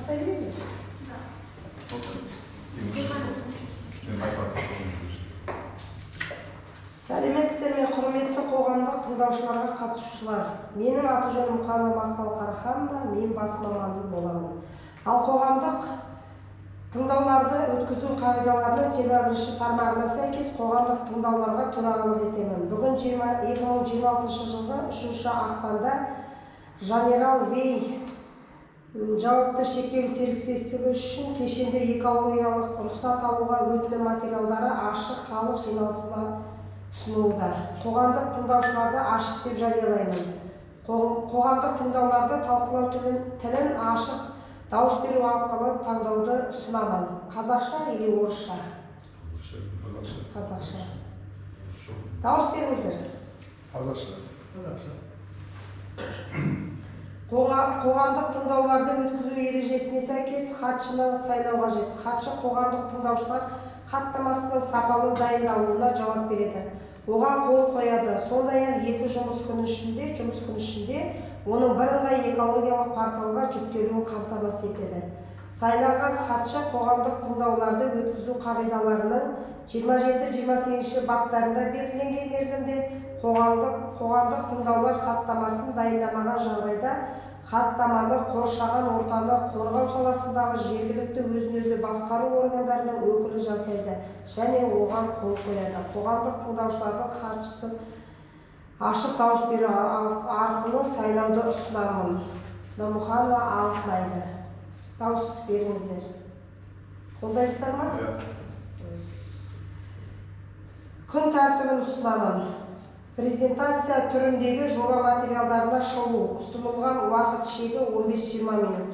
Бастай берейін. Сәлеметсіздер ме, құрметті қоғамдық тыңдаушыларға, қатысушылар. Менің аты жөнім Мұқанова Мақпал Қараханова, мен бас маманы боламын. Ал қоғамдық тыңдауларды өткізу қағидаларының 21-ші тармағына сәйкес қоғамдық тыңдауларға төрағалық етемін. Бүгін 2026 жылғы 3 ақпанда Жанерал Вей жауапты шектеулі серіктестігі үшін кешенді экологиялық рұқсат алуға өтінім материалдары ашық халық жиналысына ұсынылуда. Қоғамдық тыңдаушыларды ашық деп жариялаймын. Қоғамдық тыңдауларды талқылау тілін ашық дауыс беру арқылы таңдауды ұсынамын. Қазақша или орысша? Қазақша. Дауыс беріңіздер. Қазақша. Қоғамдық тыңдауларды өткізу ережесіне сәйкес хатшыны сайлау қажет. Хатшы қоғамдық тыңдаушылар хаттамасының сапалы дайындалуына жауап береді. Оған қол қояды. Сондай-ақ 2 жұмыс күні ішінде оның бірыңғай экологиялық порталға жүктелуін қамтамасыз етеді. Сайланған хатшы қоғамдық тыңдауларды өткізу қағидаларының 27-28 баптарында белгіленген мерзімде қоғамдық тыңдаулар хаттамасын дайындамаған жағдайда хаттаманы қоршаған ортаны қорғау саласындағы жергілікті өзін-өзі басқару органдарының өкілі жасайды және оған қол қояды. Қоғамдық тыңдаушылардың хатшысы ашық дауыс беру арқылы сайлауды ұсынамын. Нұрмұханова Алтынайды. Дауыс беріңіздер. Қолдайсыздар ма? Күн тәртібін ұсынамын. Презентация түріндегі жоба материалдарына шолу. Ұсынылған уақыт шегі 15-20 минут.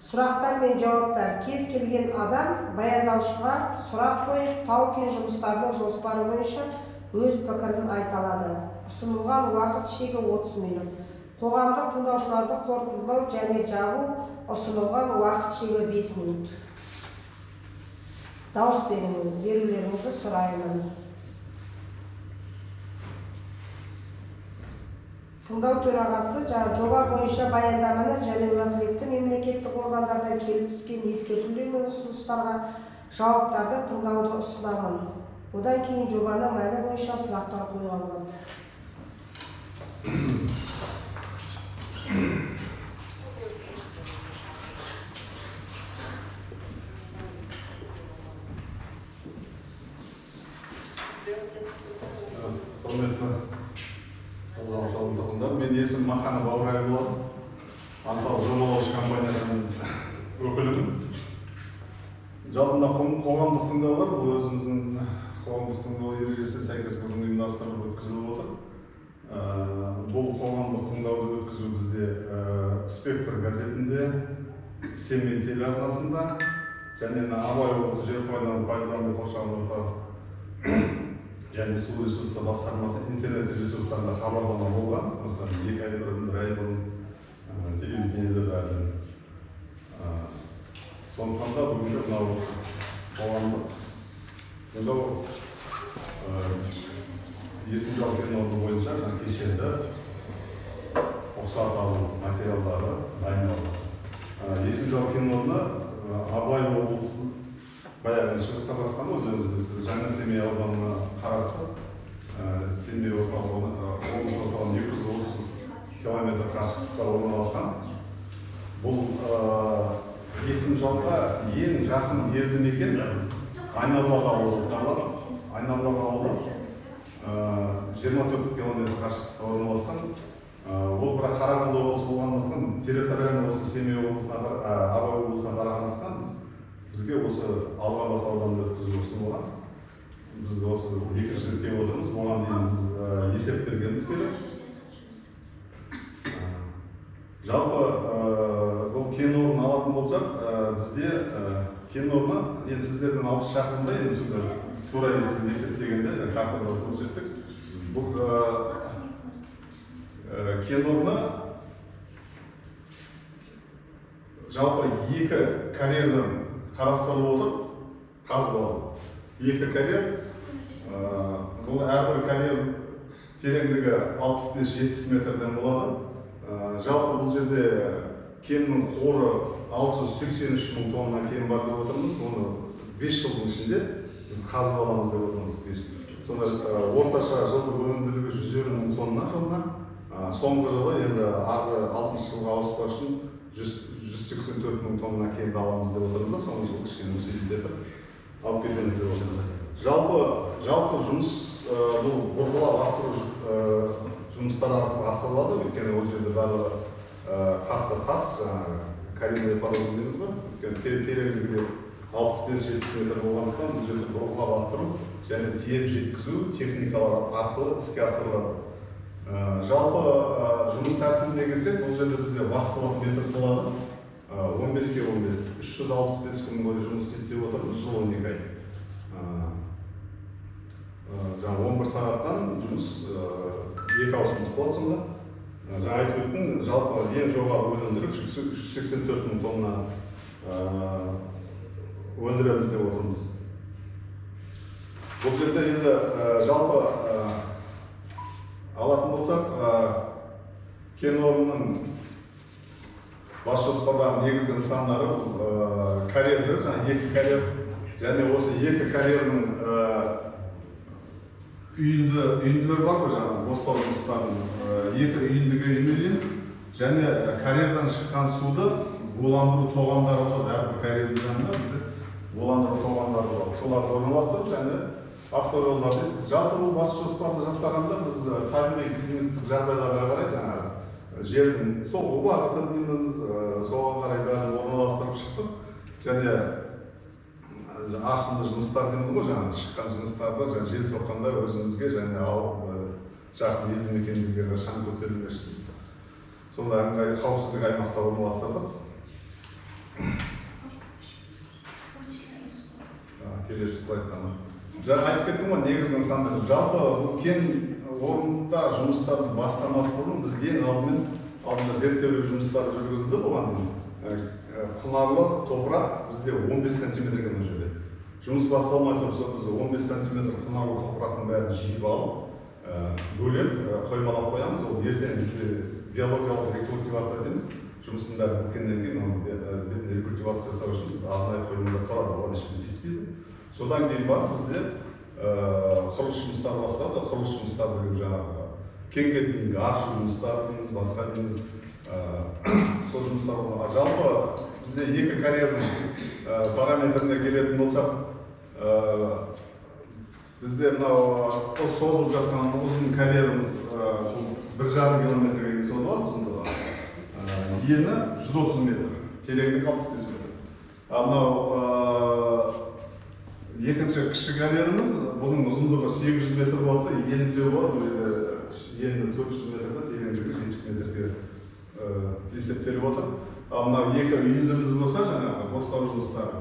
Сұрақтар мен жауаптар. Кез келген адам баяндаушыға сұрақ қойып, тау-кен жұмыстарының жоспары бойынша өз пікірін айта алады. Ұсынылған уақыт шегі 30 минут. Қоғамдық тыңдаушыларды қорытындылау және жабу ұсынылған уақыт шегі 5 минут. Дауыс берулеріңізді сұраймын. Тыңдау төрағасы жоба бойынша баяндаманы және уәкілетті мемлекеттік органдардан келіп түскен ескертулер мен ұсыныстарға жауаптарды тыңдауды ұсынамын. Одан кейін жобаның мәні бойынша сұрақтар қоюға болады. Мен есім Маханов Аурай болады. Антал жобалаушы компаниясының өкілімін. Жалпында қоғамдық тыңдаулар бұл өзіміздің қоғамдық тыңдау ережесіне сәйкес бүгін ұйымдастырылып өткізіліп отыр. Бұл қоғамдық тыңдауды өткізу бізде Спектр газетінде, Семей телеарнасында және Абай облысы жер қойнауын пайдалану қоршаған орта және су ресурстары басқармасы интернет ресурстарында хабарлама болған. Осыдан 2 ай бұрын, 1 ай бұрын телевидениеде бәрін. Сондықтан да бүгінгі мынау қоғамдық тыңдау Есімжал кен орны бойынша кешенді рұқсат алу материалдары дайындалды. Есімжал кен орны Абай облысының баяғы Шығыс Қазақстан өзіміз білесіз, жаңа Семей ауданына қарасты. Семей облыс орталығынан 230 км қашықтықта орналасқан. Бұл Есімжалға ең жақын елді мекен Айнабұлақ ауылы. Айнабұлақ ауылы 24 км қашықтықта орналасқан. Ол бірақ Қарағанды облысы болғандықтан, территориально осы Семей облысына, Абай облысына қарағандықтан бізге осы Алғабас ауданында өткізу ұсынылған. Біз осы екінші келіп отырмыз, оған дейін біз есеп бергеніміз керек. Жалпы бұл кен орнын алатын болсақ, бізде кен орны, енді сіздердің 60 шақырымда, енді тура сіз есептегенде картада көрсеттік. Бұл кен орны жалпы 2 карьердан қарастырылып отыр, қазып алады. 2 карьер, бұл әрбір карьер тереңдігі 65-70 метрден болады. Жалпы бұл жерде кеннің қоры 683 мың тонна кен бар деп отырмыз. Оны 5 жылдың ішінде біз қазып аламыз деп отырмыз. Сонда орташа жылдық өнімділігі 150 мың тонна жылына. Соңғы жылы енді арғы 6 жылға ауыспас үшін 184 мың тонна кенді аламыз деп отырмыз. Соңғы жылы кішкене өсейді алып кетеміз деп отырмыз. Жалпы жұмыс бұл бұрғылап арттыру жұмыстар арқылы асырылады. Өйткені ол жерде барлығы қатты тас, карьерный пород дейміз ба. Өйткені тереңдігі 65-70 метр болғандықтан бұл жерде бұрғылап арттыру және тиеп жеткізу техникалар арқылы іске асырылады. Жалпы жұмыс тәртібіне келсек, бұл жерде бізде вахталық метод болады. 15-ке 15, 365 күн бойы жұмыс істейді деп отырмыз, жыл 12 ай. Жаңа 11 сағаттан жұмыс 2 ауысымдық болады сонда. Жаңа айтып өттім, жалпы ең жоғары өнімділік 184 мың тонна өндіреміз деп отырмыз. Бұл жерде енді жалпы алатын болсақ, кен орнының бас жоспардағы негізгі нысандары карьерлер, жаңа 2 карьер және осы 2 карьердің үйінділер бар ғой, жаңа бостау жұмыстарын 2 үйіндіге үймелейміз және карьердан шыққан суды буландыру тоғандары болады. Әрбір карьердің жанында бізде буландыру тоғандары болады. Соларды орналастырып және автожолдарды. Жалпы бұл бас жоспарды жасағанда біз табиғи климаттық жағдайларға қарай жаңағы жердің соғу бағыты дейміз, соған қарай бәрін орналастырып шықтық. Және аршынды жұмыстар дейміз ғой, жаңағы шыққан жұмыстарды жел соққанда өзімізге және жақын елді мекендерге шаң көтерілмес үшін сондай қауіпсіздік аймақта орналастырдық. Келесі слайдтан. Жаңа айтып кеттім ғой, негізгі нысандар. Жалпы бұл кен орнында жұмыстарды бастамас бұрын біз ең алдында зерттеулік жұмыстары жүргізілді болған. Құнарлы топырақ бізде 15 сантиметрге мына жерде. Жұмыс басталмай тұрса біз 15 сантиметр құнарлы топырақтың бәрін жиып алып, бөлек қоймалап қоямыз. Ол ертең бізде биологиялық рекультивация дейміз. Жұмыстың бәрі біткеннен кейін рекультивация жасау үшін біз арнайы қоймалар тұрады, оған ешкім тиіспейді. Содан кейін барып бізде құрылыс жұмыстары басталды. Құрылыс жұмыстары деген жаңағы кенге дейінгі аршу жұмыстары дейміз, басқа дейміз. Сол жұмыстар. Жалпы бізде 2 карьердің параметріне келетін болсақ, бізде мынау созылып жатқан ұзын карьеріміз 1,5 километрге созылады ұзындығы. Ені 130 метр, тереңдік 65 метр. Мынау екінші кіші карьеріміз, бұның ұзындығы 800 метр болады, енінде болады, ені 400 метрді, тереңдігі 70 метрге есептеліп отыр. Мынау 2 үйіндіміз болса, жаңағы бостау жұмыстары,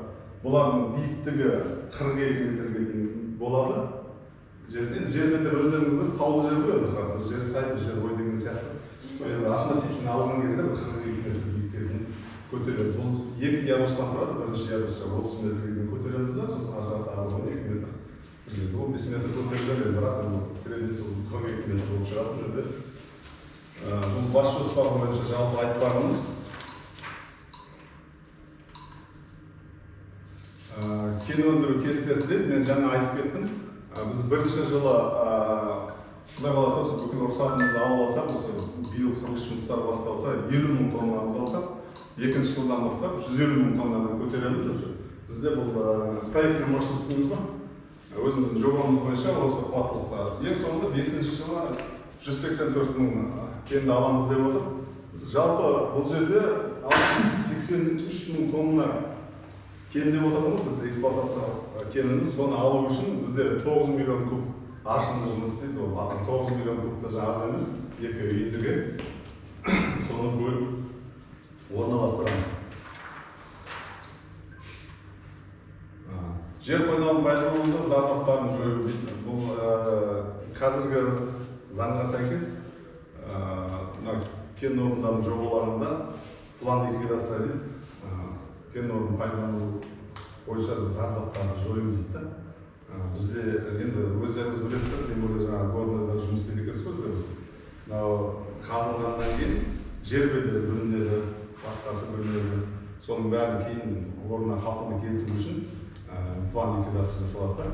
бұлардың биіктігі 42 метрге дейін болады. Жер метр өздеріңіз таулы жер қойды, жер сайты, жер ой деген сияқты. Относительно алған кезде 42 метр биікке дейін көтереді. Бұл 2 ярустан тұрады, бірінші ярусқа 30 метрге дейін көтереміз да, сосын ажыраты 12 метр. 15 метр көтеріледі, бірақ среднесі 42 метр болып шығатын жерде. Бұл бас жоспар бойынша жалпы айтпағымыз. Кен өндіру кестесі дейді, мен жаңа айтып кеттім. Біз бірінші жылы Құдай қаласа, бүкіл рұқсатымызды алып алсақ, осы биыл құрылыс жұмыстары басталса, 50 мың тоннадан алсақ, екінші жылдан бастап 150 мың тоннадан көтереміз. Бізде бұл проектный мощность дейміз ба? Өзіміздің жобамыз бойынша осы қуаттылықтар. Ең соңында 5-ші жылы 184 мың кенді аламыз деп отыр. Біз жалпы бұл жерде 683 мың тонна кен деп отырмыз, бізде эксплуатация кеніміз. Соны алу үшін бізде 9 миллион куб аршынды жұмыс істейді. 9 миллион кубта аз емес, 2 үйіндіге соны бөліп орналастырамыз. Жер қойнауын пайдалануда зардаптарын жою. Бұл қазіргі заңға сәйкес кен орындарын жобаларында план ликвидация дейді. Кен орнын пайдалану бойынша зардаптарды жою дейді. Бізде енді өздеріңіз білесіздер, тем более жаңағы горныйда жұмыс істейді екенсіз өздеріңіз. Қазылғаннан кейін жер бедері бөлінеді, басқасы бөлмелерді, соның бәрін кейін орнына қалпына келтіру үшін план ликвидация жасалады да.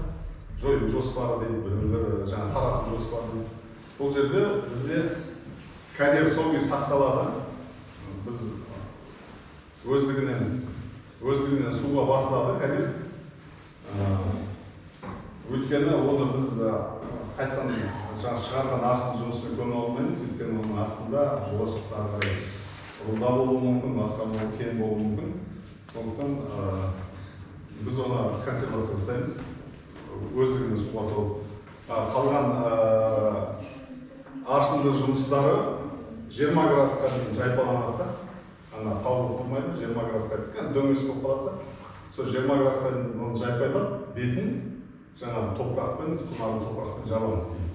Жою жоспары дейді, біреулер жаңа тарату жоспары дейді. Бұл жерде бізде карьер сол күйі сақталады. Біз өздігінен суға басылады карьер. Өйткені оны біз қайтқан шығарған аршын жұмысымен көне алмаймыз, өйткені оның астында болашақтағы руда болуы мүмкін, басқа кен болуы мүмкін. Сондықтан біз оны консервация жасаймыз, өздігінен суға толып. Қалған аршынды жұмыстары 20 градусқа дейін жайпаланады. Ана тауып тұрмайды, 20 градусқа дейін дөңес болып қалады. Сол 20 градусқа дейін оны жайпайлап, бетін жаңағы топырақпен, құнарлы топырақпен жабамыз дейін.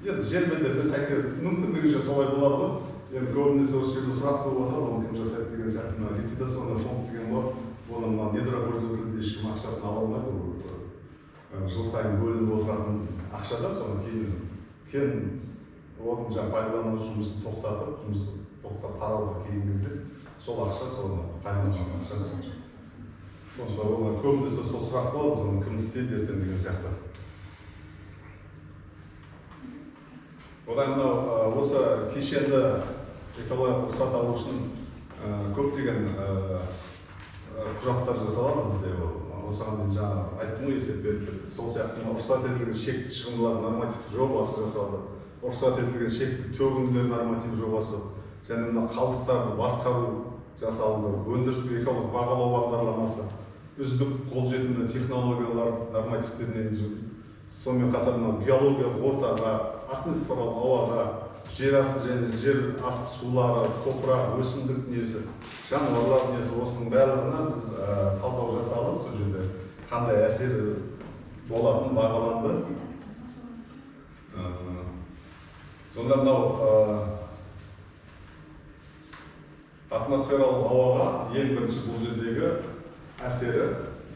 Енді жер бедеріне сәйкес мүмкіндігінше солай болады ғой. Енді көбінесе осы жерде сұрақ болып отыр, оны кім жасайды деген сияқты. Ликвидационный фонд деген бар. Оны мына недропользователь ешкім ақшасын ала алмайды. Жыл сайын бөлініп отыратын ақшада, соны кейін кен орнын жаңа пайдалану жұмысын тоқтатып, жұмысты тарауға келген кезде сол ақша соны пайдаланған ақша жасайды. Сонда оны көбінесе сол сұрақ болады, соны кім істейді ертең деген сияқты. Одан мынау осы кешенді экологиялық рұқсат алу үшін көптеген құжаттар жасалады бізде. Осыған дейін жаңа айттым ғой, есеп беріп кетті. Сол сияқты рұқсат етілген шекті шығындылар нормативті жобасы жасалды. Рұқсат етілген шекті төгінділер норматив жобасы, және мына қалдықтарды басқару жасалды. Өндірістік экологиялық бағалау бағдарламасы, үздік қолжетімді технологиялар нормативтеріне енгізу. Сонымен қатар биологиялық ортаға, атмосфералық ауаға, жер асты және жер асты сулары, топырақ, өсімдік дүниесі, жануарлар дүниесі, осының барлығына біз талдау жасалып, сол жерде қандай әсері болатыны бағаланды. Сонда мынау атмосфералық ауаға ең бірінші бұл жердегі әсері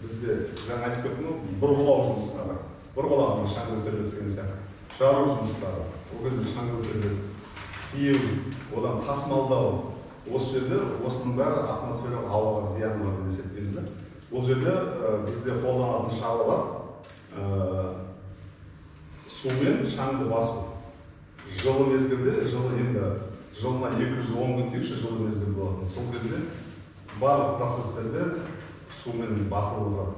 бізде жаңа айтып кеттім, бұрғылау жұмыстары. Бұрғылаған шаң өтеді деген сияқты. Жару жұмыстары, ол кезде шаң өтеді, тиеу, одан тасымалдау. Осы жерде осының бәрі атмосфералық ауаға зияны бар деп есептейміз. Бұл жерде бізде қолданатын шаралар сумен шаңды басу. Жылы мезгілде, жылына 210 күн дейінші жылы мезгіл болатын. Сол кезде барлық процестерде сумен басылып отырады.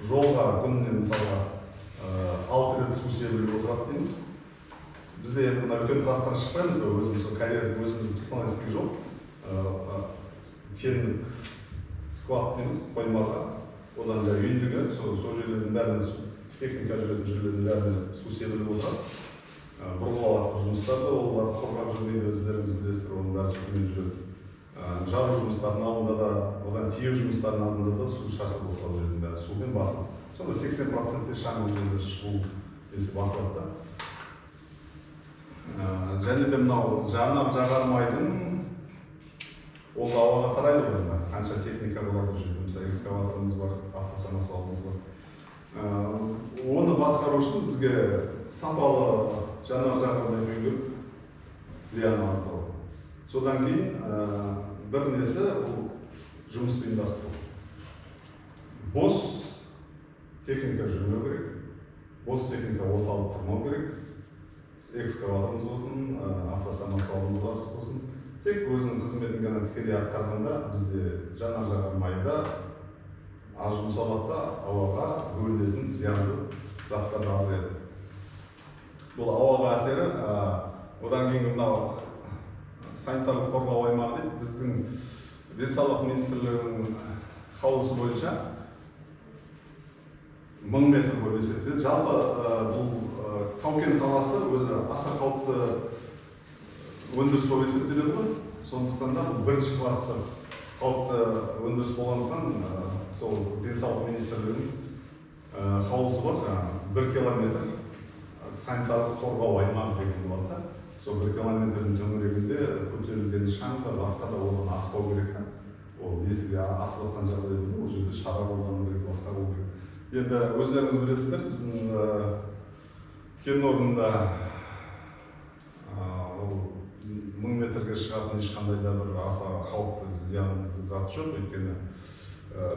Жолға күніне мысалға 6 рет су себіліп отырады дейміз. Бізде енді үлкен трассадан шықпаймыз ба, өзіміз карьер, өзіміздің технологический жол, кен склад дейміз, қоймаға, одан да үйіндіге, сол жерлердің бәріне техника жүретін жерлердің бәріне су себіліп отырады. Бұрғылау жұмыстарды, олар құрғақ жүрмейді, өздеріңіз білесіздер, оның бәрі сумен жүреді. Жару жұмыстарының алдында да, одан тиеу жұмыстарының алдында да су шашылып отырады жердің бәрі, сумен басылып. Сонда 80%-те шаң өзінде шығу есі басылады да. Және де мынау жанар жағармайдың ол ауаға тарайды ғой, қанша техника болады жерде, мысалы экскаваторымыз бар, автосамосвалымыз бар. Оны басқару үшін бізге сапалы жанар жағармай құю зияны аздау. Содан кейін бір несі жұмысты ұйымдастыру. Бос техника жүрмеу керек, бос техника орталып тұрмау керек. Экскаваторымыз болсын, автосамосвалымыз болсын. Тек өзінің қызметін ғана тікелей атқарғанда бізде жанар жағармайда аз жұмсалады, ауаға бөлінетін зиянды заттар азаяды. Бұл ауаға әсері, одан кейін мынау санитарлық қорғау аймағы дейді, біздің денсаулық министрлігінің қаулысы бойынша 1000 метр болып есептеледі. Жалпы бұл тау-кен саласы өзі аса қауіпті өндіріс болып есептеледі ғой. Сондықтан да бұл бірінші класты қауіпті өндіріс болғандықтан сол денсаулық министрлігінің қаулысы бар, жаңағы 1 километр санитарлық қорғау аймағы деген болады. Сол 1 километрдің төңірегінде көтерілген шаң да басқа да одан аспау керек. Ол есіге асып жатқан жағдайда ол жерде шара қолдану керек, басқа болу керек. Енді өздеріңіз білесіздер, біздің кен орнында 1000 метрге шығатын ешқандай да бір аса қауіпті зиян зат жоқ, өйткені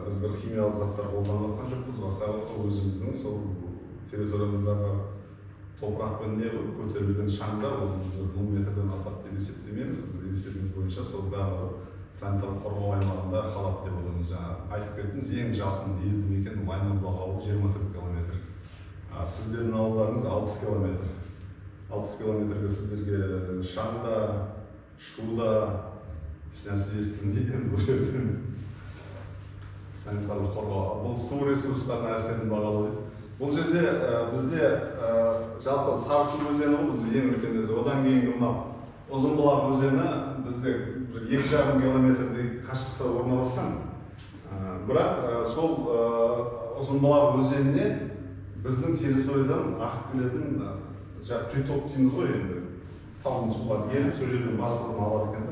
біз бір химиялық заттар қолданып жатқан жоқпыз, басқа өзіміздің сол территориямыздағы топырақпен не көтерілген шаңда ол 1000 метрден асады деп есептемейміз. Біз есебіміз бойынша сол барлығы санитарлық қорғау аймағында қалады деп отырмыз. Жаңа айтып кеттім, ең жақын елді мекен Майнабұлақ ауылы 24 километр. Сіздердің ауылдарыңыз 60 километр. 60 километрге сіздерге шаңда, шуда, ешнәрсе естілмейді бұл жерден. Санитарлық қорғау, бұл су ресурстарына әсерін бағалайды. Бұл жерде бізде жалпы Сарысу өзені біз ең үлкен өзі. Одан кейінгі мынау Ұзынбұлақ өзені бізде 2,5 километрдей қашықтықта орналасқан. Бірақ сол Ұзынбұлақ өзеніне біздің территориядан ағып келетін приток дейміз ғой енді. Табын сулар келіп, сол жерден басылып алады екен.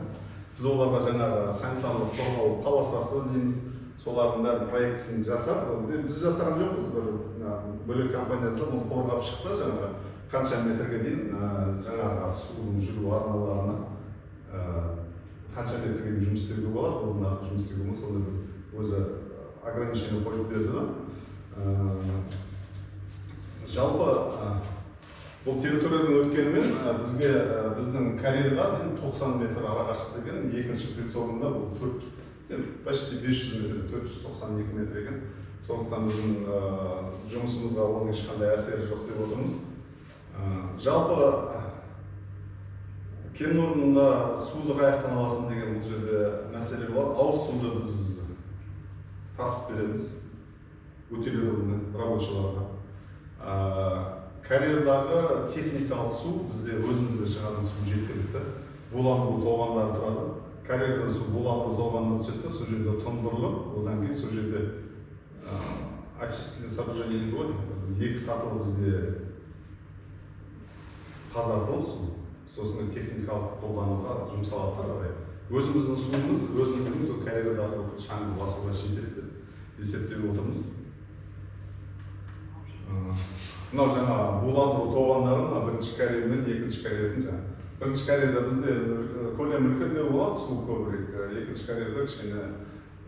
Біз оларға жаңағы санитарлық қорғау полосасы дейміз. Солардың бәрін проектісін жасап, біз жасаған жоқпыз, бөлек компаниясы оны қорғап шықты, жаңағы қанша метрге дейін жаңағы судың жүру арналарына қанша метрге дейін жұмыс істеуге болады, бұл нақты жұмыс істеуге болады, сонда бір өзі ограничение қойып берді да. Жалпы бұл территориядан өткенімен біздің карьерға дейін 90 метр ара қашық деген, екінші притогында бұл почти 500 метр, 492 метр екен. Сондықтан біздің жұмысымызға оның ешқандай әсері жоқ деп отырмыз. Жалпы кен орнында суды қаяқтан аласың деген бұл жерде мәселе болады. Ауыз суды біз тасып береміз утилированный рабочыларға. Карьердағы техникалық су бізде өзімізде шығатын су жеткілікті. Буландыру тоғандары тұрады. Карьерден су буландыру тоғанына түседі, сол жерде тұндырылып, одан кейін сол жерде очистительное сооружение дейді ғой. Біз екі сатылы бізде тазартылып су, сосын техникалық қолдануға жұмсалады қарай. Өзіміздің суымыз, өзіміздің сол карьердағы шаңды басуға жетеді деп есептеп отырмыз. Мынау жаңа буландыру тоғандарын бірінші карьер мен екінші карьердің жаңа. Бірінші карьерда бізде көлем үлкендеу болады, су көбірек. Екінші карьерда кішкене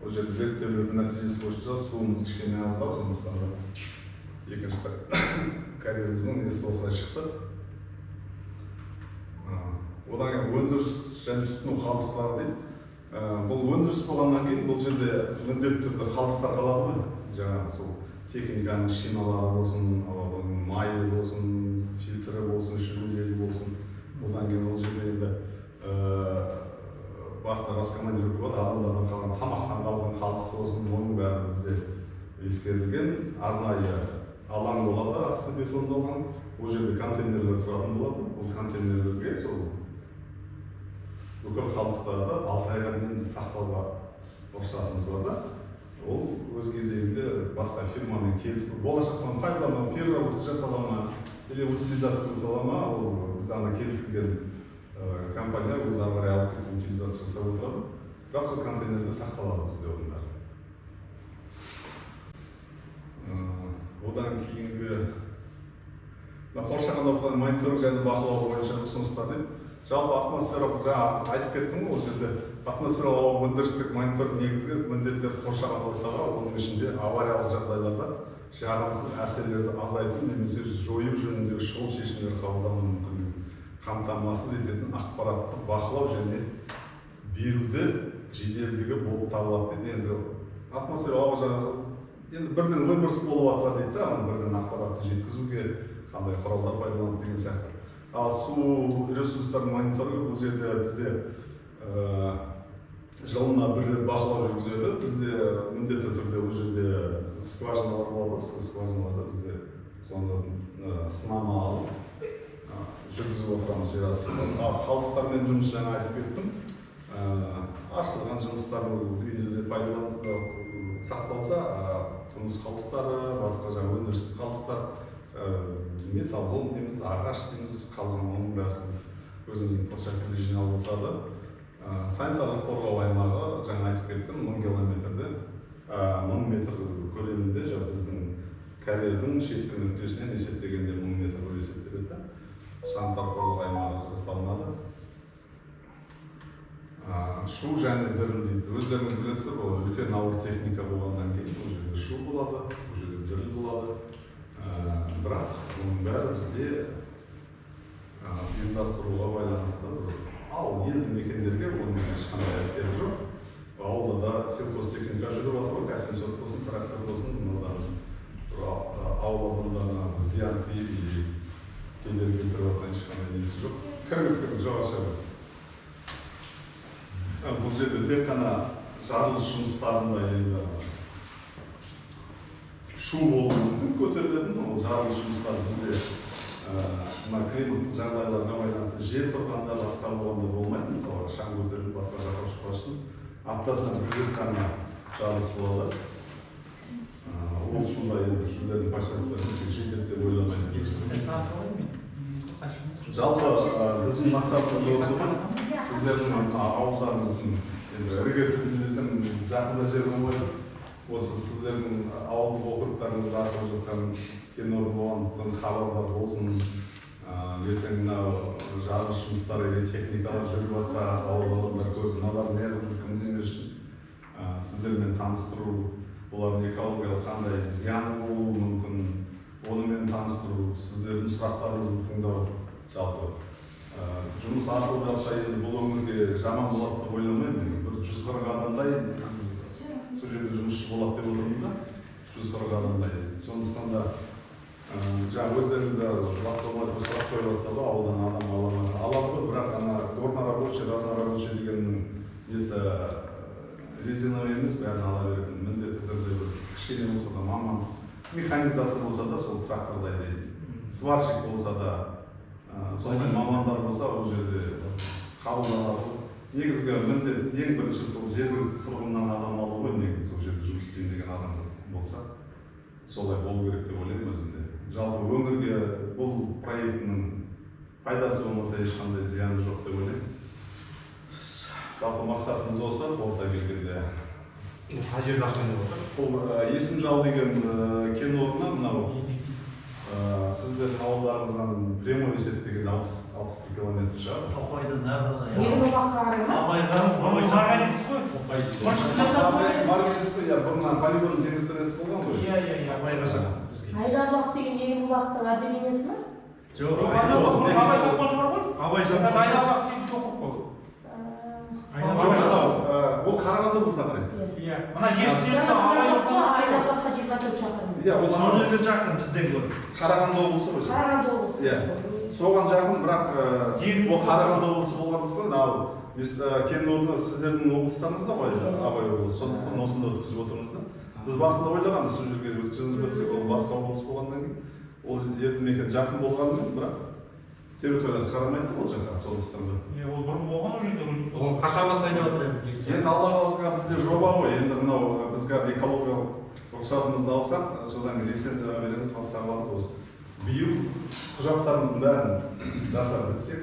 ол жерде зерттеулердің нәтижесі бойынша суымыз кішкене аздау, сондықтан да екінші карьеріміздің несі осылай шықты. Одан кейін өндіріс және тұтыну қалдықтары дейді. Бұл өндіріс болғаннан кейін бұл жерде міндетті түрде қалдықтар қалады ғой. Жаңағы сол техниканың шиналары болсын, майы болсын, фильтрі болсын, шүрмелері болсын. Одан кейін ол жерде енді басында раскомандировка болады, адамдардан қалған тамақтан қалған қалдық болсын, оның бәрі бізде ескерілген. Арнайы алаң болады, асты бетондалған. Ол жерде контейнерлер тұратын болады. Ол контейнерлерге сол бүкіл қалдықтарды 6 айға дейін сақтауға рұқсатымыз бар да. Ол өз кезегінде басқа фирмамен келісіп, болашақтан пайдалану, переработка жасала ма, или утилизация жасала ма, ол біз ана келісілген компания өз ары қарай алып кетіп утилизация жасап отырады. Бірақ сол контейнерде сақталады бізде оның бәрі. Одан кейінгі қоршаған ортаны мониторинг және бақылау бойынша ұсыныстар дейді. Жалпы атмосфералық, жаңа айтып кеттім ғой, ол жерде атмосфералық өндірістік мониторинг негізгі міндеттер қоршаған ортаға, оның ішінде авариялық жағдайларда жағымсыз әсерлерді азайту немесе жою жөніндегі шұғыл шешімдер қабылдану мүмкіндігін қамтамасыз ететін ақпаратты бақылау және беруді жеделдігі болып табылады дейді. Енді атмосфералық енді бірден выброс болып жатса дейді да, бірден ақпаратты жеткізуге қандай құралдар пайдаланады деген сияқты. Ал су ресурстарын мониторинг бұл жерде бізде жылына бір рет бақылау жүргізеді. Бізде міндетті түрде ол жерде скважиналар болады, скважиналарда бізде соны сынама алып жүргізіп отырамыз жер астында. Қалдықтармен жұмыс жаңа айтып кеттім. Ашылған жыныстардың үйінде пайдаланып сақталса, тұрмыс қалдықтары, басқа жаңа өндірістік қалдықтар, металлолом дейміз, ағаш дейміз, қалған оның бәрісін өзіміздің площадкада жиналып отырады. Санитарлық қорғау аймағы, жаңа айтып кеттім, 1000 километрде, 1000 метр көлемінде біздің карьердің шеткі нүктесінен есептегенде 1000 метр болып есептеледі. Санитарлық қорғау аймағы жасалынады. шу және діріл дейді. Өздеріңіз білесіздер, ол үлкен ауыр техника болғаннан кейін бұл жерде шу болады, бұл жерде діріл болады. Бірақ оның бәрі бізде ұйымдастыруға байланысты ал елді мекендерге оның ешқандай әсері жоқ. Ауылда да сельхозтехника жүріп жатыр, кәсіпсот болсын, трактор болсын, ауыл адамдарына зиян тиіп, кедергі келтіріп жатқан ешқандай несі жоқ. Кіріңіз жоғарыша бар. Бұл жерде тек қана жарылыс жұмыстарында енді шу болуы мүмкін, көтерілетін ол жарылыс жұмыстары бізде мына климаттық жағдайларға байланысты жер тұрғанда басқа болғанда болмайды. Мысалы шаң көтеріліп басқа жаққа ұшып жатсын, аптасына бір рет қана жарылыс болады. Ол шуда енді сіздердің поселоктеріңізге жетеді деп ойламаймын. Жалпы біздің мақсатымыз осы ғой, сіздердің ауылдарыңыздың іргесін білесің жақында жер болмайды. Осы сіздердің ауылдық округтарыңызда ашылып жатқан кен орны болғандықтан хабардар болсын. Ертең мынау жарылыс жұмыстары техникалар жүріп жатса, ауыл адамдар көзін алар неғып жүргенін демес үшін сіздермен таныстыру, олардың экологиялық қандай зияны болуы мүмкін, онымен таныстыру, сіздердің сұрақтарыңызды тыңдау. Жалпы жұмыс ашылып жатса енді бұл өңірге жаман болады деп ойламаймын. Бір 140 адамдай біз сол жерде жұмысшы болады деп отырмыз да, 140 адамдай. Сондықтан да жаңа өздеріңізде басталмай сұрақ қоя бастады, ауылдан адам алады, бірақ ана горнорабочий, разнорабочий дегеннің несі резиновый емес, бәрін ала беретін міндетті түрде бір кішкене болса да маман, механизатор болса да сол трактордай дейді, сварщик болса да сондай мамандар болса ол жерде қабылданады. Негізгі міндет ең бірінші сол жергілікті тұрғыннан адам алу ғой, негізі сол жерде жұмыс істейін деген адам болса солай болу керек деп ойлаймын өзімде. Жалпы өңірге бұл проектінің пайдасы болмаса ешқандай зияны жоқ деп ойлаймын. Жалпы мақсатымыз осы, орта келгенде. Қай жерде ашылған деп отыр? Бұл есім жау деген кен орны мынау сіздердің ауылдарыңыздан прямой есептеген 61 километр шығады. Топайдан нәрден Ең ұлаққа қарай ма? Абай Марганец қой. Марганец қой, бұрыннан полигон территориясы болған ғой. Иә, Абайға жақын. Айдарлық деген ең ұлақтың отделениесі ма? Жоқ, Абай совхозы бар ғой. Абай совхозы. Айдарлық сіз оқып қой. Бұл Қарағанды облысына қарайды. Иә, мына жерде Айдарлыққа 24 шақырым. Иә, ол Сол жерге жақын бізден гөрі. Қарағанды облысы ғой. Қарағанды облысы. Иә. Соған жақын, бірақ ол Қарағанды облысы болғандықтан, ал кен орны сіздердің облыстарыңызда ғой, Абай облысы. Сондықтан осында өткізіп отырмыз да. Біз басында ойлағанбыз сол жерге өткізіп өтсек, ол басқа облыс болғаннан кейін, ол елді мекен жақын болғанымен, бірақ территориясы қарамайды ол жаққа, сондықтан да. ол бұрын болған ол жерде. Ол қашан бастайын деп отыр енді? Енді Алла қаласа бізде жоба ғой. Енді мынау біз қазір экологиялық рұқсатымызды алсақ, содан лицензия береміз, басқа аламыз осы. Биыл құжаттарымыздың бәрін жасап бітсек,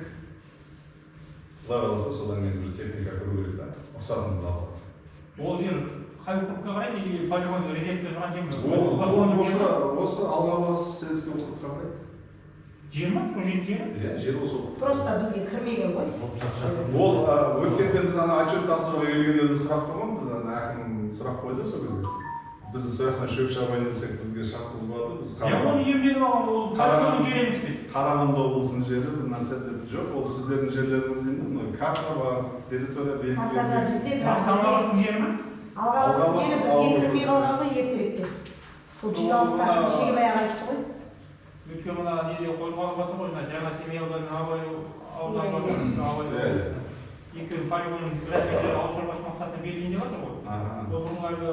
Алла қаласа содан кейін техника кіру керек та, рұқсатымызды алсақ. Ол жер қай округқа қарайды или полигон резервте тұрған жер ме? Осы Алғабас сельский округқа қарайды. Жер ма? Сол жердің жері? Иә, жер осы округ. Просто бізге кірмеген ғой. Ол өткенде біз отчет тапсыруға келгенде сұрақ қойған, біз әкім сұрақ қойды сол кезде. Біз сол жақтан шөп шабайын десек бізге шапқызбады. Біз оны иемденіп алған ол полигонның жері емес пе? Қарағанды облысының жері бір нәрсе деп жоқ. Ол сіздердің жерлеріңіз деймін. Карта бар, территория Картада белгіленген. бізде Алғабастың жері ме? Алғабастың жері бізге кірмей қалған ғой ертеректе. Сол жиналыстардың Шегебаяға айтты ғой. Өйткені мына неде қозғалып жатыр ғой, жаңа семей ауданының Абай екеуінің полигонның біраз жерлері ауыл шаруашылық мақсатында белгіленіп жатыр ғой. Ол бұрын әлгі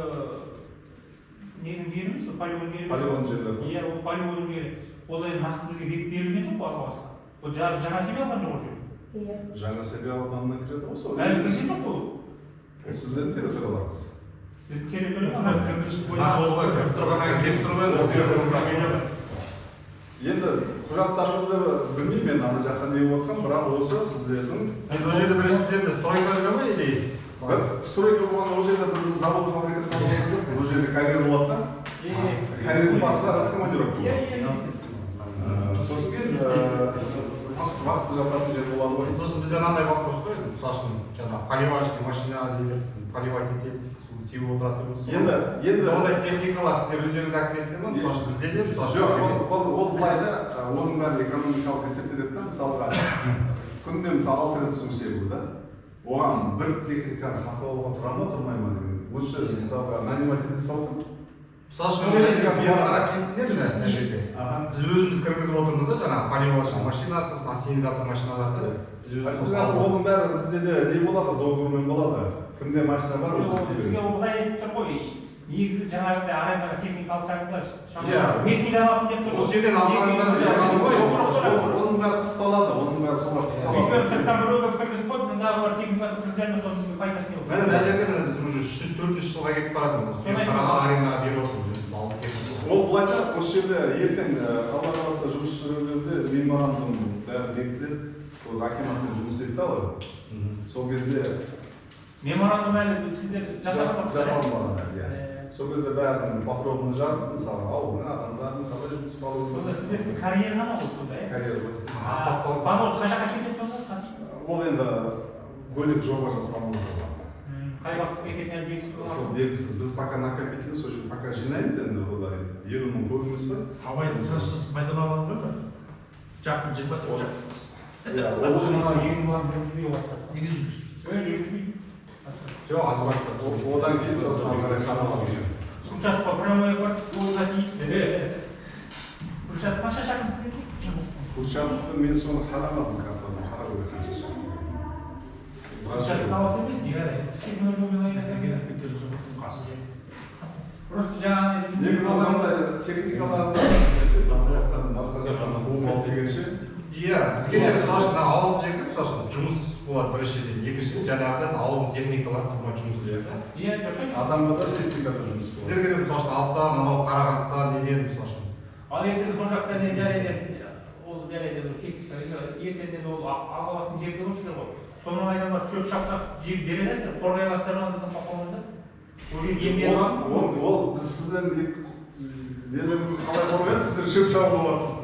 ненің жері емес, полигон жері емес. Полигон жерлері. Иә, ол полигонның жері. Ол енді нақты бізге берілген жоқ қой Алғабасқа. Ол жаңа семей ауданы жоқ ол жер. Иә. Жаңа семей ауданына кіреді ғой сол. Әлі кірген жоқ ол. Сіздердің территорияларыңыз. Біздің территория кіріп тұрғаннан келіп тұрмын. Енді құжаттарыңызды білмеймін, мен ана жақта не болып жатқан, бірақ осы сіздердің Ол жерде білесіздер де стройка жүре ма или? бір стройка болған ол жерде бір завод фабрика салып жатыр. Ол жерде карьер болады да. Карьердің басында раскомандировка болады. Сосын кейін вақты жататын жер болады ғой. Сосын бізде мынандай вопрос қой, мысалы үшін жаңағы поливальщик машина дейді, поливать етеді, суды сеуіп отырады дейміз. Енді ондай техникалар сіздер өздеріңіз әкелесіздер ме? Мысалы үшін бізде де мысалы жоқ, ол былай да, оның бәрі экономикалық есептеледі да, мысалға күнде мысалы 6 рет су себу да. Оған бір техниканы сатып алуға тұра ма, тұрмай ма деген. Лучше мысалға нанимать ете салсаң. Мысалы үшін бері кентінде мына жерде біз өзіміз кіргізіп отырмыз да жаңағы поливальщик машинасы, ассенизатор машиналарды біз өзіміз оның бәрі бізде де не болады, договормен болады. Кімде машина бар, сізге олай айтып тұр ғой, негізі жаңағыдай арендаға техника алсаңыздар, шамамен 5 миллион алсын деп тұр ғой. осы жерден алсаңыздар деп жазған ғой. Оның бәрі құпталады, оның бәрі солар құпталады. Өйткені сырттан біреуге кіргізіп қойып, мұндағы бар техникасы кіргізер ме, соның бізге пайдасы не Міне мына жерде біз уже 4-4 жылға кетіп баратырмыз. Арендаға беріп отырмыз. Ол былай да, осы жерде ертең Алла қаласа жұмыс жүрген кезде меморандум бәрі бекітіледі. Ол акиматпен жұмыс істейді да олар. Сол кезде меморандум әлі сіздер жасалмаған әлі. Сол кезде бәрін подробно жазып, мысалы ауылдың адамдарын қалай жұмысқа алу керек. сонда сіздердің карьера ғана ғой сонда, иә? Карьера өте. Базар қай жаққа кетеді сонда? Ол енді бөлек жоба жасалмаған жоба. Қай уақытқа кететіні әлі белгісіз Сол болған. белгісіз. Біз пока накопительный, сол жерде пока жинаймыз енді олар 50 мың көп емес па? Абайдың траншасын пайдаланған ғой. Жақын 24 жақ. Иә, Ол ол жаңағы енді барып жүргізбей бастады. Неге жүргізбейді? Жүргізбейді. Жоқ, асфальт. одан кейін сосын ары қарай қарамау керек. Курчатовқа прямой бар, ойға тиісті. Курчатов қанша шақырым сізге? Курчатовты мен соны қарамадым, картаны қарап көрейін қанша шақырым. Курчатов ауасы емес, не қарай? Сен уже мен ойласам Питер жұмыстың қасында. просто жаңағы Негізі осындай техникаларды басқа жақтан қуып алып дегенше Иә, бізге де мысалы үшін ауыл жерде мысалы үшін жұмыс болады біріншіден, екіншіден жаңағыдай ауылдың техникалары тұрмай жұмыс істейді да. иә, дұрыс. адамға да техникада жұмыс болады. Сіздерге де мысалы үшін алыстан анау Қарағандыдан неден мысалы үшін. Ал ертең сол жақтан енді жарайды, ол жарайды бір техника, ертеңден ол ағаластың жерде болсыздар ғой. Соның айдан барып шөп шапсақ жеп бере аласыздар, қорғай аласыздар ма біздің қақпамызда? Ол жерде ем беріп алып Ол біз сізден нелеріңізді қалай қорғаймыз, сіздер шөп шабып аласыз.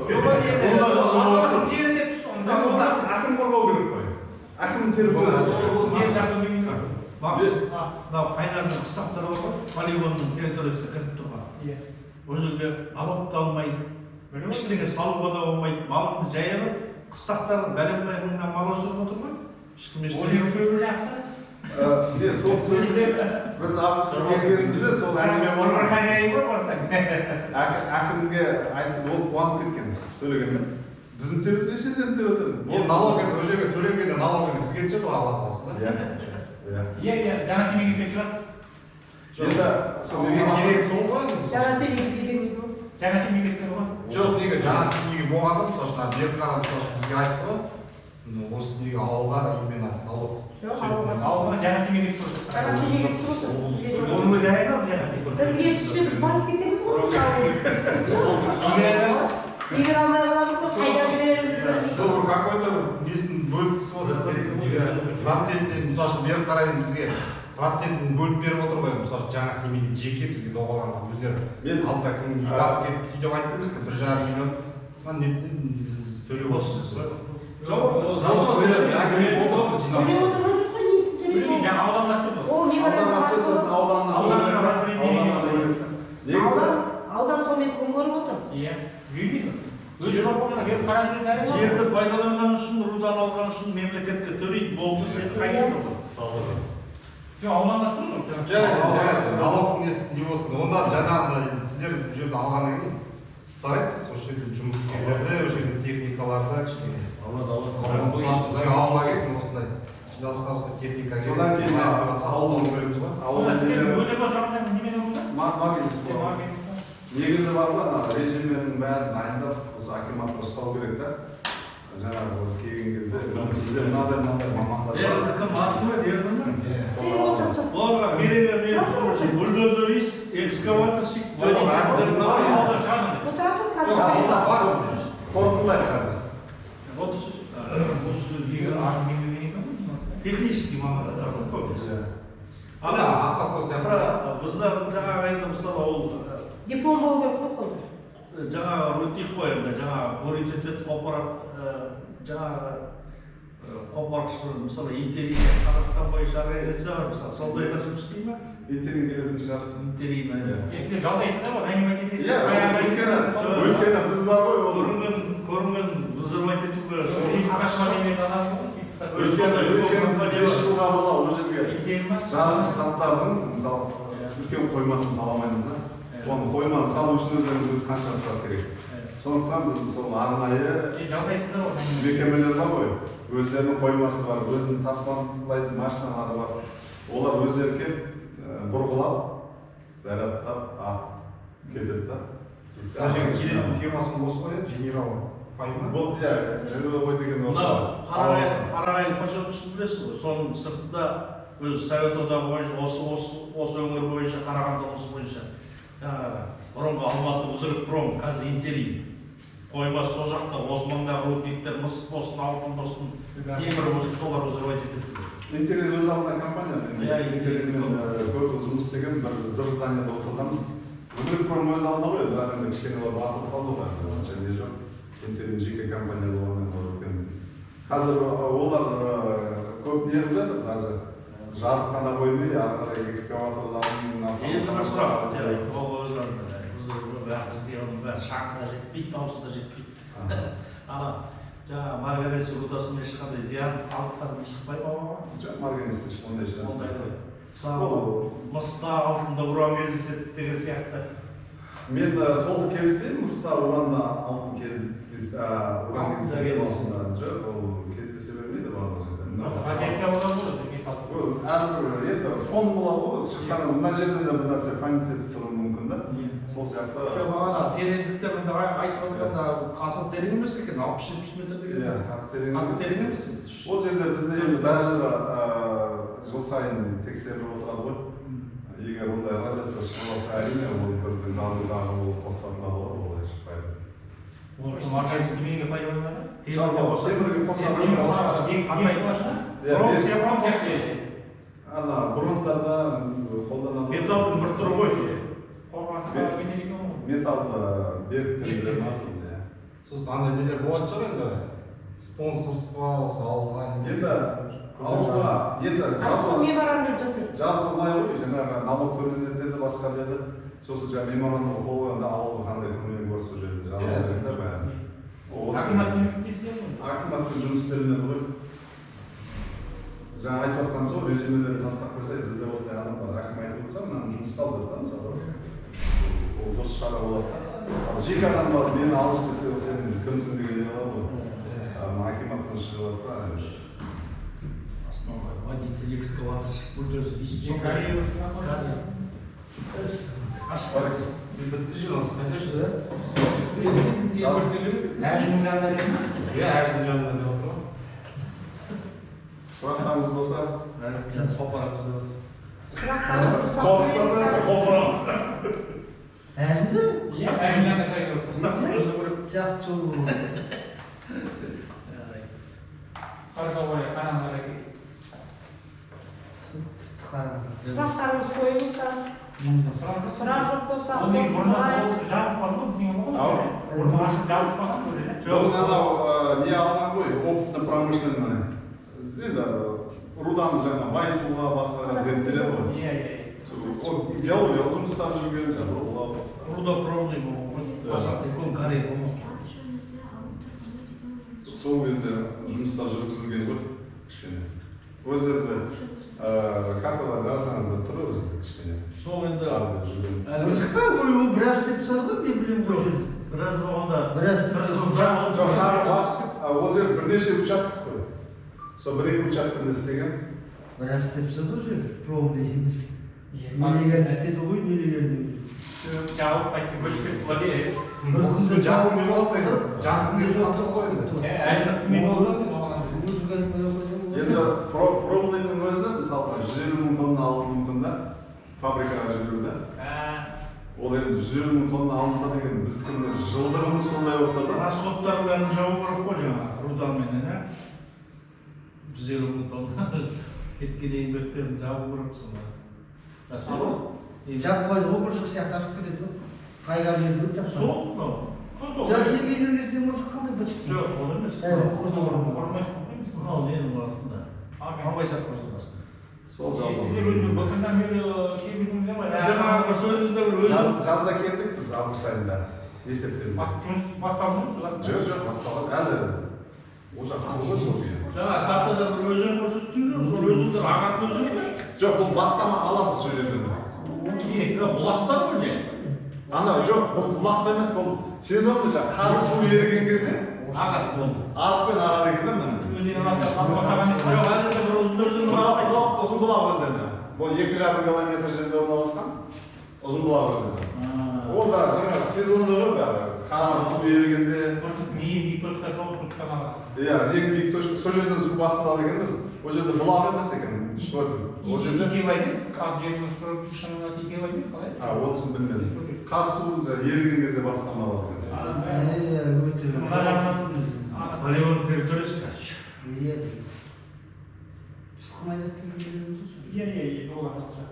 Ағаластың жерінде тұр. Әкім қорғау керек қой. Әкім территориясы. Ол не жағдай Мынау қайнардың қыстақтары бар ғой, полигонның территориясында кіріп тұрған. Иә. Ол жерге алып та алмайды, ештеңе салуға да болмайды, малыңды жая бер, қыстақтар бәлем-бәлем мыңнан мал өсіріп отыр ғой. Ешкім Ол ештеңе жер шөбі жақсы. Не, сол сөзді біз августқа келгенімізде сол әңгіме Бір бар. хозяин бар барсаң. Әкімге айтып ол қуанып кеткен төлегенде. Біздің территория сендердің территория. Ол налог ол жерге төлегенде налогын бізге түседі ғой Алла қаласа да. Иә, жаңа семейге түсетін шығар. Енді сол Бізге керек сол ғой. Жаңа семейге бермейді ма? Жаңа семейге түседі ғой. Жоқ, неге жаңа семейге болғанда мысалы үшін беріп қарап мысалы үшін бізге айтты ғой. Осы неге ауылға именно налог. Жоқ, ауылға Ауылға жаңа семейге түседі. жаңа семейге түсіп отыр. Бізге жоқ. Оның өзі әйел ау жаңа семей. Бізге түссе біз барып кетеміз ғой. Егер алмай қаламыз ғой, қайда жібереріміз білмейді. Жоқ, какой-то несін бөліп процентін мысалы үшін беріп қарайды бізге процентін бөліп беріп отыр ғой. Мысалы үшін жаңа семейде жеке бізге доғаланған өздері алда кім барып келіп сөйтіп айтты емес пе 1,5 миллион неттен біз төлеп отырмыз. әңгіме болды ғой бір жиналыс. Төлеп отырған жоқ қой, несін төлеп отыр? Жаңа ауданға түседі. Ол не бар? Аудан сонымен кім көріп отыр? Иә, білмейді. Өзі бар болғанда беріп қараңыз бәрі бар. жерді пайдаланған үшін, рудан алған үшін мемлекетке төлейді, болды, сен қайда болды? Жоқ, ауданға түседі ғой. Жарайды, налог не болсын. Онда жаңағыдай сіздер бұл жерді алғаннан кейін старайтесь осы жерде жұмыскерлерді, осы жерде техникаларды кішкене. Бізге ауылға келіп осындай жиналысқа осындай техника келіп. Содан кейін ауылдан көреміз ғой. Сонда сіздер өтіп отырғандар немен өтті? Магнис болады. Негізі бар ғой, резюменің бәрін дайындап, осы акиматқа ұстау керек та. Жаңағы келген кезде бізде мынадай мамандар бар. Кім аты ма, берді ма? Отыр, тұр. Оларға бере бермей, бульдозерист, экскаваторщик, обязательно. Отыра тұр, Жоқ, қазір. ауылда бар уже. Қорытындылайық қазір. Технический мамандар бар көбісі. Ана апостол сияқты. Біздің жаңағы енді мысалы ол Диплом болу керек қой қолда. жаңағы рудник қой енді жаңағы поритет қопарат жаңағы қопарғыш бір мысалы интерин Қазақстан бойынша организация бар мысалы сондайда жұмыс істей ма? интерин келетін шығар. Интерин Если жалдайсыздар ғой, нанимать етесіз. Иә, өйткені біз бар ғой ол. көрінген вызывать етуге Өйткені 5 жылға бола ол жерге жарым штаттардың мысалы үлкен қоймасын саламаймыз да. Оны қойманы салу үшін өздеріңіз біз қанша ақша керек. Сондықтан біз сол арнайы мекемелер бар ғой. Өздерінің қоймасы бар, өзінің тасымалдайтын машиналары бар. Олар өздері келіп бұрғылап, зарядтап, кетеді да. келетін фирмасының осы ғой, General Пайма. Бұл, иә, General Пай деген осы. Қарағайлы поселкесін білесіз ғой, соның сыртында өзі Совет одағы бойынша, осы өңір бойынша, Қарағанды облысы бойынша бұрынғы Алматы Үзірік Пром, қазір Интерин қоймасы сол жақта, осы маңдағы рудниктер, мыс болсын, алтын болсын, темір болсын, солар вызывать етеді. Интерин өз алдына компания. Интеринмен көп жыл жұмыс істеген бір зданияда отырғанбыз. Үзірік Пром өз алдына ғой, бірақ енді кішкене басылып қалды ғой. Және жоқ. Интерин жеке компания болғаннан өткен. Қазір олар көп не қылып жатыр, даже жарық қана қоймай, ары қарай экскаваторлардың Енді бір сұрақ, бізге оның бәрі шаңы да жетпейді, дауысы да жетпейді. Ана жаңағы марганец рудасының ешқандай зиян қалдықтары шықпай ма? Жоқ, марганецте ешқандай ондай ғой. Мысалы, мыста алтында уран кездеседі деген сияқты. Мен толық келіспеймін, мыста уранда алтын кездеседі. Жоқ, ол кездесе бермейді барлық жерде. Әрбір енді фон болады ғой, шықсаңыз мына жерде де бір нәрсе фонит етіп тұруы мүмкін да. Сол сияқты. Жоқ, бағана тереңдіктерді айтып отырғанда қасы терең емес екен, 60-70 метр деген. Иә, терең емес. Ол жерде бізде енді барлығы жыл сайын тексеріліп отырады ғой. Егер ондай радиация шығып жатса, әрине ол бірден дамудағы ол тоқтатылады ғой, олай шықпайды. Ол марганец неменеге пайдаланады? Темірге қосады. Ана бұрындарда қолданады. Металдың бір түрі ғой. Металды беріп Сосын андай нелер болады шығар енді спонсорство осы ауылға. Енді ауылға меморандум жасайды. жалпы былай ғой, жаңағы налог төленеді деді, басқа деді. Сосын жаңағы меморандум қол қойғанда ауылға қандай көмек бар сол жерде. Акиматтың жұмыс істелінеді ғой. Жаңа айтып жатқанымыз ғой, резюмелерін тастап қойса, бізде осындай адам бар, аким айтып отырса, мынаны жұмысқа алдырды да, мысалы. Ол дос шара болады. Жеке адам бар, мені алшы десе, сен кімсің деген не болады ғой. Акиматтан шығып жатса, Основа водитель, экскаваторщик, бульдозер. Бітті жиналыс. Әжімнің жанында не? Әжімнің жанында не отыр? сұрақтарыңыз болса, Қопарымыз деп отыр. Әжімді? Әжім жанында шай көріп. Қыстақтың өзі көріп. Жақсы жол болды. Қарға бойы, қанандар әкелді. Сұрақтарыңыз қойыңыздар. Сұрақ жоқ болса, Оның бұрыннан жабық бар ғой, деген ғой. Бұрыннан жабық болған ғой. жоқ, анау не алған ғой, опытно-промышленный. Енді руданы жаңа байытуға басқа зерттеледі ғой. Биологиялық жұмыстар жүрген жаңа басқа. Рудопромный болған. Үлкен Корея болған. Сол кезде жұмыстар жүргізілген ғой, кішкене. Өздерді карталар қарасаңыздар тұр өзі кішкене. Сол енді Қызықпен ғой, ол біраз деп тұрсады ғой, мен білем ғой жүрді. біраз болғанда Біраз Ол жер бірнеше участок қой. Сол бір-екі участкінде істеген. біраз деп тұрсады ғой жүрді, пробный емес. Нелеген істеді ғой, нелеген. Жауып қайтты, көшіп кетті ғой. Бір күнде Жақын мен болсайын, жақын мен сатып қой енді. Әжімнің мен болған ғой, оған. Енді пробныйдың өзі, мысалға 150 мың тонна алу мүмкін да, фабрикаға жіберуді. Ол енді 150 мың тонна алынса деген біздікінде жылдығымыз сондай болып тұр да. расходтардың бәрін жабу керек қой жаңағы рудаменен, 150 мың тонна кеткен еңбектерін жабу керек сонда. Жап қойды ғой, бір жыл сияқты ашып кетеді ғой. Қайға берді ғой жапса. Сол, Да, семейный кезде может қандай почти. жоқ ол емес Құрды бар. ал ненің арасында абайсақ құрдың астында сол сіздер жалпы өзі былтырдан бері келіп жүрдіңіздер ғой жаңағы бір сөзіңізде бір өзіңіз жазда келдік біз август айында есептен жұмыс басталды ма жоқ жоқ басталған әлі ол жақта ғой сол кезде жаңа картада бір өзен көрсеттіңіз сол өзендер ағатын өзен бе жоқ бұл бастама алады сол жерден бұлақтар ма же ана жоқ бұл бұлақта емес бұл сезонный жаңағы қар су еріген кезде ағады арықпен ағады екен да мына өзеннің аты босаған емес жоқ әлі де бір ұзын өзен ұзынбұлақ өзені бұл 2,5 километр жерде орналасқан ұзынбұлақ өзені ол да жаңағы сезонный ғой бәрі қар су ерігенде бір ең биік точкасы ол түркістан алады иә ең биік точка сол жерден су басталады екен да ол жерде бұлақ емес екен ол жерде икебай ма қар жердің шыңының аты икебай ма қалай онысын білмедім қар су еріген кезде басталады екен Өте. мына жағынан полигон территориясы короче Иә. Шыққан айдап келгеніміз иә олар жақсы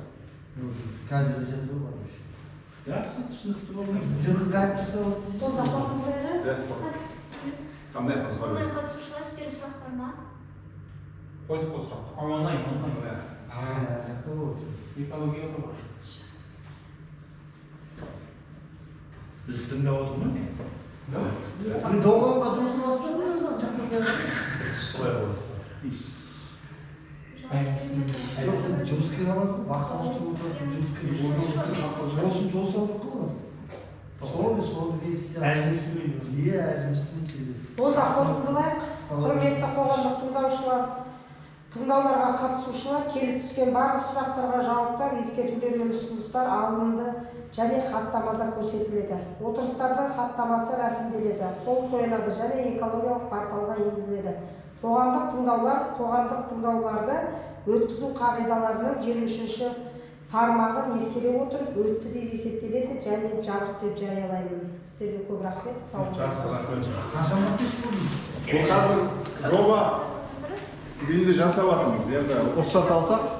қазір жатыр ғой бар. жақсы түсінікті болмайды Жылқы қайтып тұрса болды. Сонда қорқынбайға қандай қыз бар Ондай қатысушылар сіздер сұрақ бар ма? қойдық қой сұрақ онлайн Жақта болды. экология бар бізді тыңдап отыр ма Мен доғалға жұмысын бастадым өзім жақта келіп. солай болады Жоқ, жұмыскер алады ғой, уақыт ауыстырып отырады, жұмыскер ол үшін жол салдық қой. Соны бесізден. Иә, жұмыстың ішінде. онда қорытындылайық. Құрметті қоғамдық тыңдаушылар, тыңдауларға қатысушылар келіп түскен барлық сұрақтарға жауаптар, ескертулер мен ұсыныстар алынды және хаттамада көрсетіледі. Отырыстардың хаттамасы рәсімделеді, қол қойылады және экологиялық порталға енгізіледі. Қоғамдық тыңдауларды өткізу қағидаларының 23-ші тармағын ескере отырып өтті деп есептеледі және жабық деп жариялаймын. Сіздерге көп рахмет. Сау болыңыздар. жақсы рахмет Қашан бастайсыз бұл? бұл қазір жоба үйінде жасап жатырмыз енді рұқсат алсақ